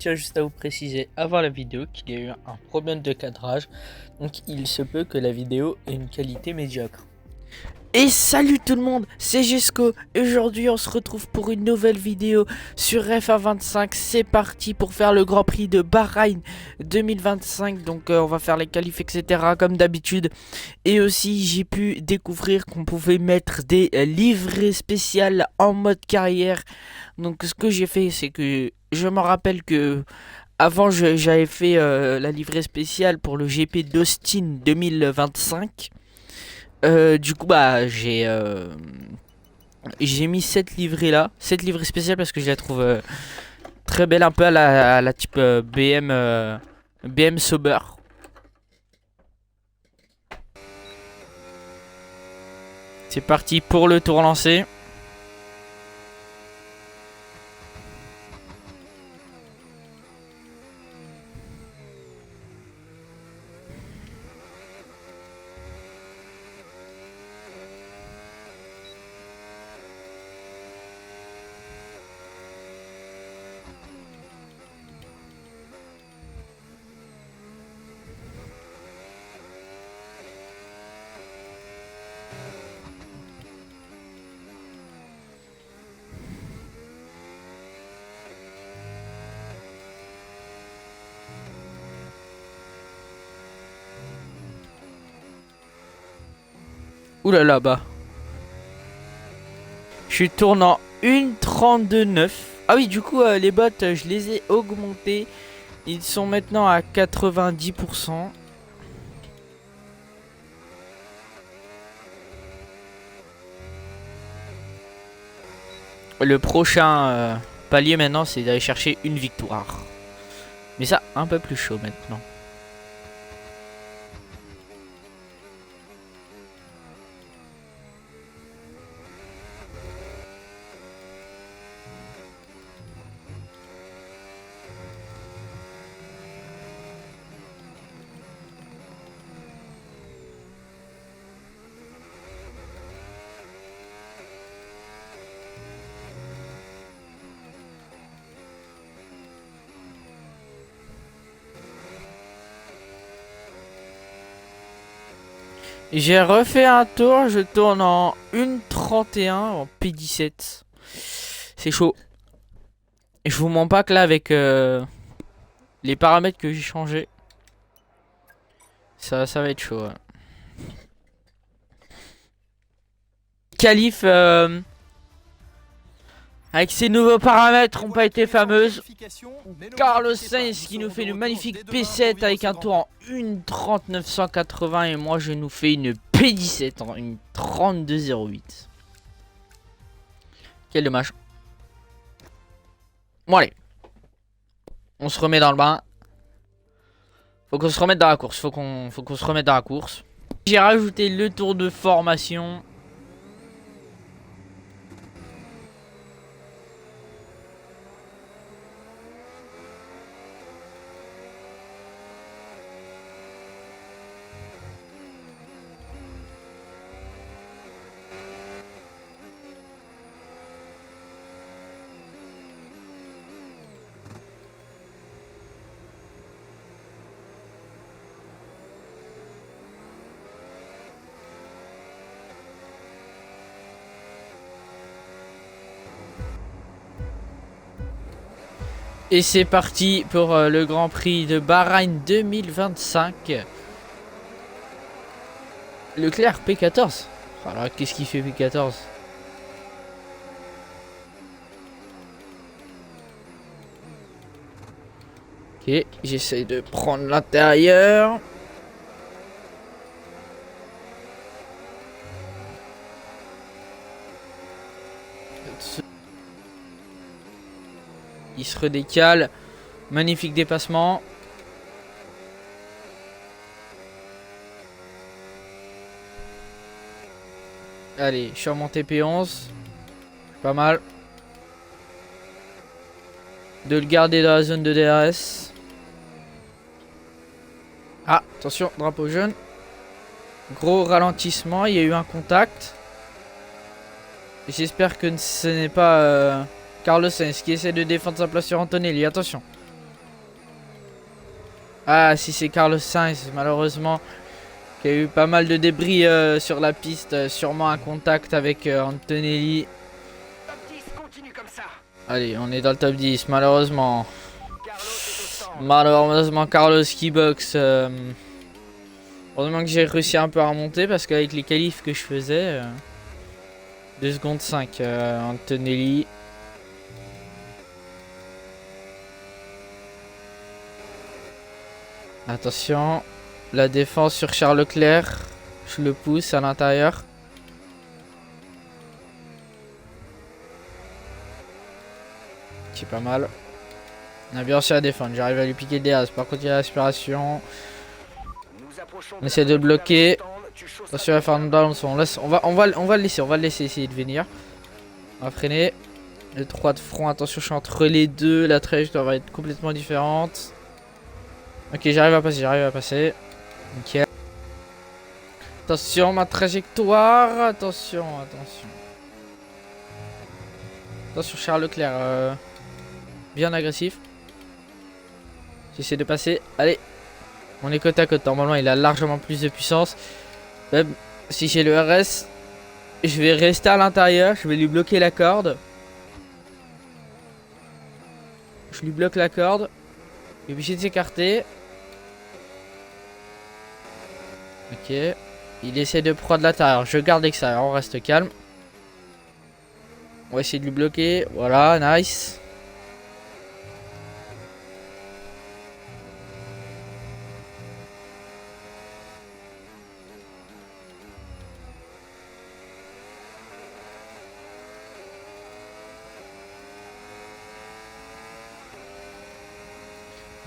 tiens juste à vous préciser avant la vidéo qu'il y a eu un problème de cadrage, donc il se peut que la vidéo ait une qualité médiocre. Et salut tout le monde, c'est Jesco et aujourd'hui on se retrouve pour une nouvelle vidéo sur F1 25. C'est parti pour faire le Grand Prix de Bahreïn 2025. Donc on va faire les qualifs etc comme d'habitude. Et aussi j'ai pu découvrir qu'on pouvait mettre des livrets spéciales en mode carrière. Donc ce que j'ai fait c'est que je me rappelle que avant j'avais fait la livrée spéciale pour le GP d'Austin 2025. Du coup bah j'ai mis cette livrée là, cette livrée spéciale parce que je la trouve très belle, un peu à la type BM Sauber. C'est parti pour le tour lancé. Oulala bah. Je tourne en 1,32,9. Ah oui du coup les bots je les ai augmentés. Ils sont maintenant à 90%. Le prochain palier maintenant c'est d'aller chercher une victoire. Mais ça un peu plus chaud maintenant. J'ai refait un tour, je tourne en 1,31 en P17. C'est chaud. Et je vous mens pas que là avec les paramètres que j'ai changé, ça va être chaud. Ouais. Qualif avec ces nouveaux paramètres n'ont pas été fameuses. Carlos Sainz qui nous fait une magnifique P7 avec un tour en 1,39,180 et moi je nous fais une P17 en une 32,08. Quel dommage. Bon allez. On se remet dans le bain. Faut qu'on se remette dans la course. Faut qu'on se remette dans la course. J'ai rajouté le tour de formation. Et c'est parti pour le Grand Prix de Bahreïn 2025. Leclerc P14. Alors qu'est-ce qu'il fait P14? Ok, j'essaie de prendre l'intérieur. Il se redécale. Magnifique dépassement. Allez, je suis remonté P11. Pas mal. De le garder dans la zone de DRS. Ah, attention, drapeau jaune. Gros ralentissement, il y a eu un contact. J'espère que ce n'est pas Carlos Sainz qui essaie de défendre sa place sur Antonelli. Attention. Ah, si c'est Carlos Sainz, malheureusement, qui a eu pas mal de débris sur la piste, sûrement un contact avec Antonelli. Top 10, continue comme ça. Allez, on est dans le top 10, malheureusement. Carlos est au stand. Malheureusement, Carlos qui boxe. Heureusement que j'ai réussi un peu à remonter parce qu'avec les qualifs que je faisais, 2 secondes 5, Antonelli. Attention, la défense sur Charles Leclerc. Je le pousse à l'intérieur. C'est pas mal. On a bien réussi à défendre. J'arrive à lui piquer des as. Par contre, il y a l'aspiration. On essaie de le bloquer. Attention à Fernando Alonso. On va le laisser. On va le laisser essayer de venir. On va freiner. Le 3 de front. Attention, je suis entre les deux. La trajectoire va être complètement différente. Ok, j'arrive à passer. J'arrive à passer. Nickel. Attention, ma trajectoire. Attention, attention. Attention, Charles Leclerc. Bien agressif. J'essaie de passer. Allez. On est côte à côte. Normalement, il a largement plus de puissance. Même si j'ai le RS, je vais rester à l'intérieur. Je vais lui bloquer la corde. Je lui bloque la corde. Il est obligé de s'écarter. Ok. Il essaie de prendre l'intérieur. Je garde l'extérieur. On reste calme. On va essayer de lui bloquer. Voilà, nice.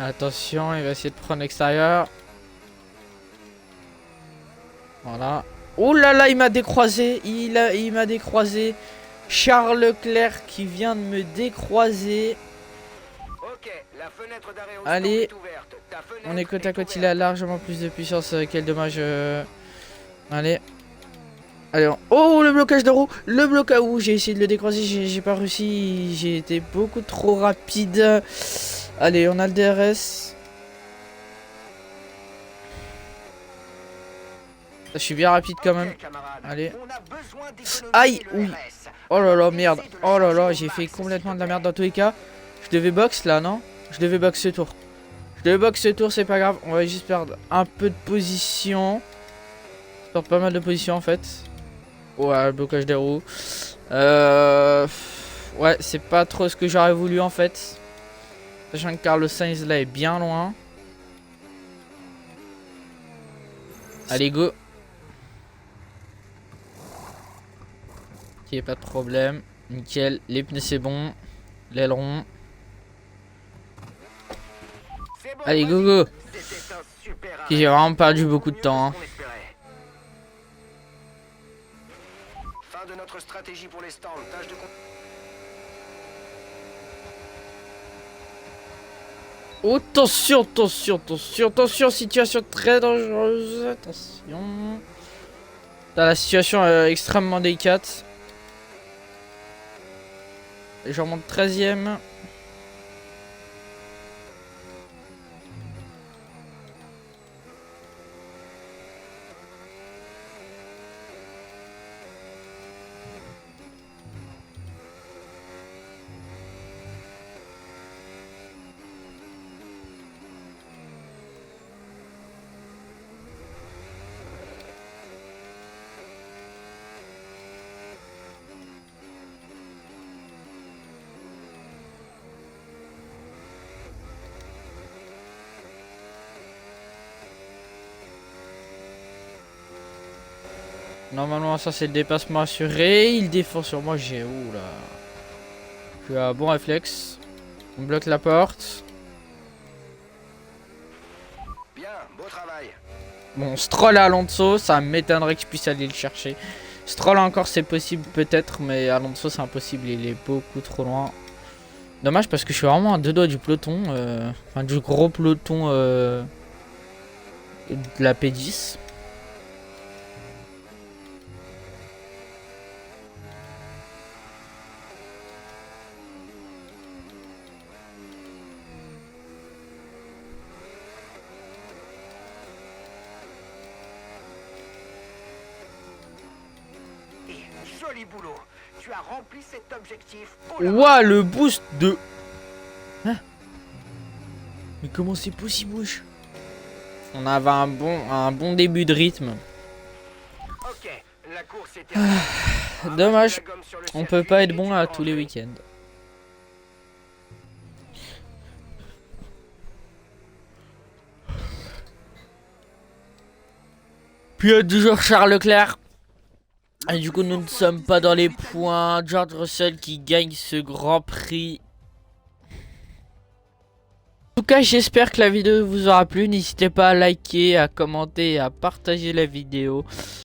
Attention, il va essayer de prendre l'extérieur. Voilà. Oh là là, il m'a décroisé. Il m'a décroisé. Charles Leclerc qui vient de me décroiser. Ok, la fenêtre d'arrêt au Allez. stand est ouverte. Ta fenêtre On est côte à côte. ouverte. Il a largement plus de puissance. Quel dommage. Allez. Allez. Oh, le blocage de roue. Le blocage. Ouh, j'ai essayé de le décroiser. J'ai pas réussi. J'ai été beaucoup trop rapide. Allez, on a le DRS. Je suis bien rapide quand même. Ok, camarade. Allez. On a besoin d'économiser Aïe, le oui. RS. Oh là là, merde. Possible, Oh là là, change j'ai ton fait max, complètement s'il de la te merde plaît. dans tous les cas. Je devais box là, non? Je devais box ce tour. Je devais box ce tour, c'est pas grave. On va juste perdre un peu de position. Perdre pas mal de position en fait. Ouais, le blocage des roues. Ouais, c'est pas trop ce que j'aurais voulu en fait. Sachant que Carlos Sainz là est bien loin. Allez, go. Ok, pas de problème. Nickel. Les pneus c'est bon. L'aileron. C'est bon, Allez, go vas-y. go. C'était un super Ok, arrêt. j'ai vraiment perdu beaucoup de Mieux temps. que ce qu'on espérait. Fin de notre stratégie pour les stands. Tâche de Oh, attention, attention, attention, attention, situation très dangereuse, attention. T'as la situation extrêmement délicate. Et je remonte 13ème. Normalement, ça c'est le dépassement assuré. Il défend sur moi, j'ai où là? J'ai un bon réflexe. On bloque la porte. bien, beau travail. Bon, Stroll à Alonso, ça m'étonnerait que je puisse aller le chercher. Stroll encore c'est possible peut-être, mais Alonso c'est impossible, il est beaucoup trop loin. Dommage parce que je suis vraiment à deux doigts du peloton, enfin du gros peloton de la P10. boulot. Tu as rempli cet objectif. Ouah, le boost de... Hein? Mais comment c'est possible, wesh? On avait un bon début de rythme. Ok, la course est terminée. Dommage, La gomme sur le on peut circuit pas être et bon tu à peux tous les entrer. week-ends. Puis il y a toujours Charles Leclerc. Et du coup, nous ne sommes pas dans les points. George Russell qui gagne ce grand prix. En tout cas, j'espère que la vidéo vous aura plu. N'hésitez pas à liker, à commenter et à partager la vidéo.